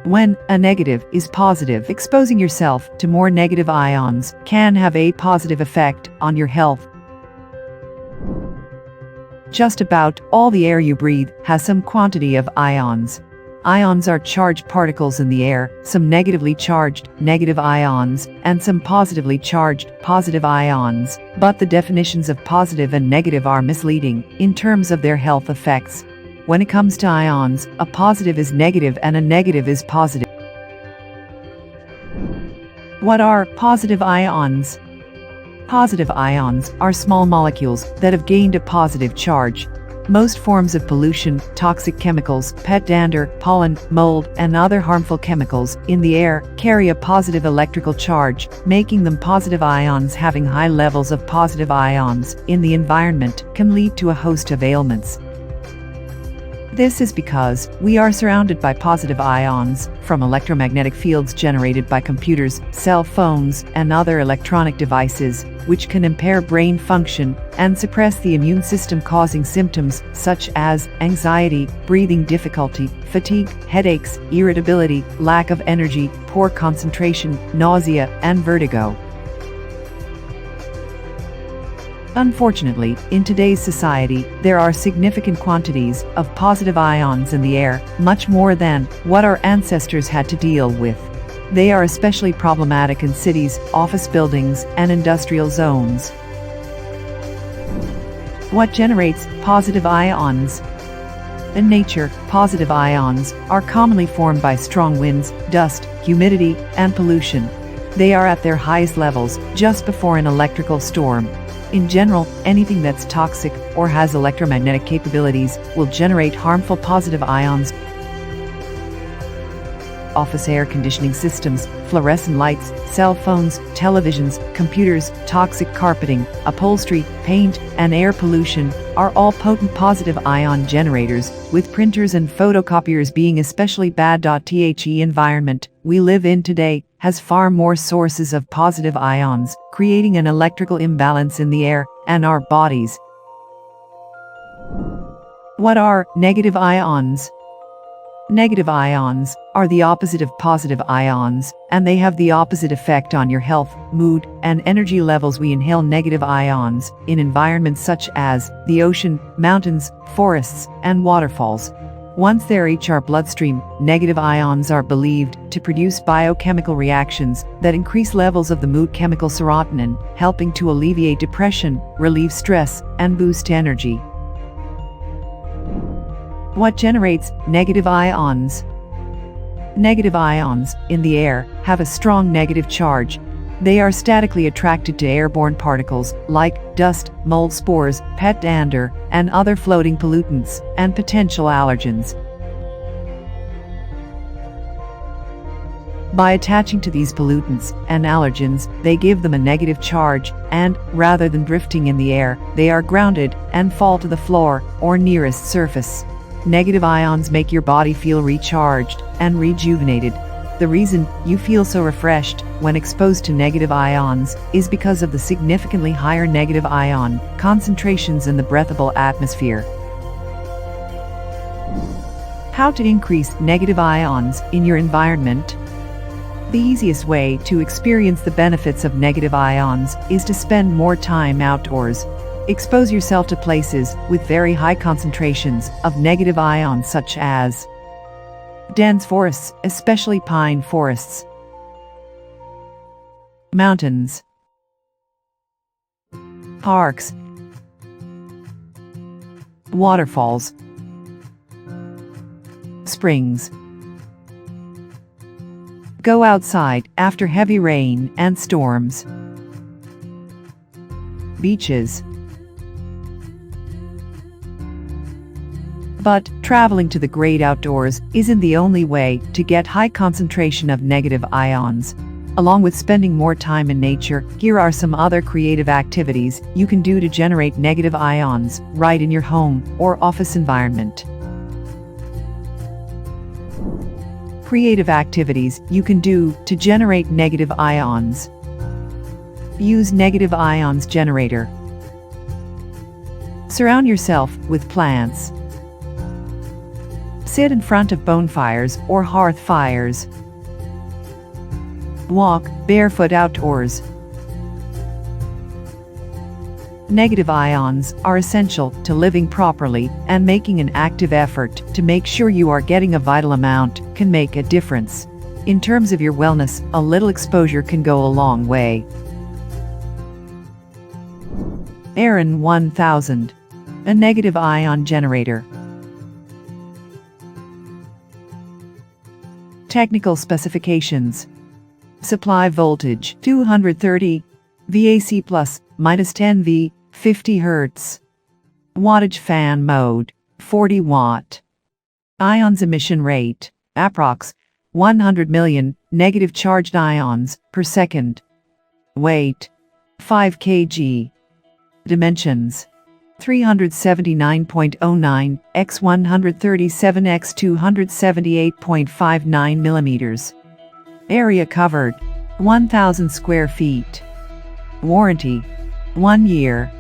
When a negative is positive, exposing yourself to more negative ions can have a positive effect on your health. Just about all the air you breathe has some quantity of ions. Ions are charged particles in the air, some negatively charged negative ions, and some positively charged positive ions. But the definitions of positive and negative are misleading in terms of their health effects. When it comes to ions, a positive is negative and a negative is positive. What are positive ions? Positive ions are small molecules that have gained a positive charge. Most forms of pollution, toxic chemicals, pet dander, pollen, mold, and other harmful chemicals in the air carry a positive electrical charge, making them positive ions. Having high levels of positive ions in the environment can lead to a host of ailments. This is because we are surrounded by positive ions from electromagnetic fields generated by computers, cell phones, and other electronic devices, which can impair brain function and suppress the immune system, causing symptoms such as anxiety, breathing difficulty, fatigue, headaches, irritability, lack of energy, poor concentration, nausea, and vertigo. Unfortunately, in today's society, there are significant quantities of positive ions in the air, much more than what our ancestors had to deal with. They are especially problematic in cities, office buildings, and industrial zones. What generates positive ions? In nature, positive ions are commonly formed by strong winds, dust, humidity, and pollution. They are at their highest levels just before an electrical storm. In general, anything that's toxic or has electromagnetic capabilities will generate harmful positive ions. Office air conditioning systems, fluorescent lights, cell phones, televisions, computers, toxic carpeting, upholstery, paint, and air pollution are all potent positive ion generators, with printers and photocopiers being especially bad. The environment we live in today has far more sources of positive ions, creating an electrical imbalance in the air and our bodies. What are negative ions? Negative ions are the opposite of positive ions, and they have the opposite effect on your health, mood, and energy levels. We inhale negative ions in environments such as the ocean, mountains, forests, and waterfalls. Once they reach our bloodstream, negative ions are believed to produce biochemical reactions that increase levels of the mood chemical serotonin, helping to alleviate depression, relieve stress, and boost energy. What generates negative ions? Negative ions in the air have a strong negative charge. They are statically attracted to airborne particles like dust, mold spores, pet dander, and other floating pollutants and potential allergens. By attaching to these pollutants and allergens, they give them a negative charge, and, rather than drifting in the air, they are grounded and fall to the floor or nearest surface. Negative ions make your body feel recharged and rejuvenated. The reason you feel so refreshed when exposed to negative ions is because of the significantly higher negative ion concentrations in the breathable atmosphere. How to increase negative ions in your environment? The easiest way to experience the benefits of negative ions is to spend more time outdoors. Expose yourself to places with very high concentrations of negative ions, such as dense forests, especially pine forests, mountains, parks, waterfalls, springs. Go outside after heavy rain and storms. Beaches. But traveling to the great outdoors isn't the only way to get high concentration of negative ions. Along with spending more time in nature, here are some other creative activities you can do to generate negative ions right in your home or office environment. Creative activities you can do to generate negative ions. Use negative ions generator. Sit in front of bonfires or hearth fires. Walk barefoot outdoors. Negative ions are essential to living properly, and making an active effort to make sure you are getting a vital amount can make a difference. In terms of your wellness, a little exposure can go a long way. AIRON1000, a negative ion generator. Technical specifications. Supply voltage 230 VAC plus minus 10 V, 50 Hz. Wattage fan mode 40 watt. Ions emission rate approx 100 million negative charged ions per second. Weight 5 kg. Dimensions 379.09 x 137 x 278.59 millimeters. Area covered 1,000 square feet. Warranty 1 year.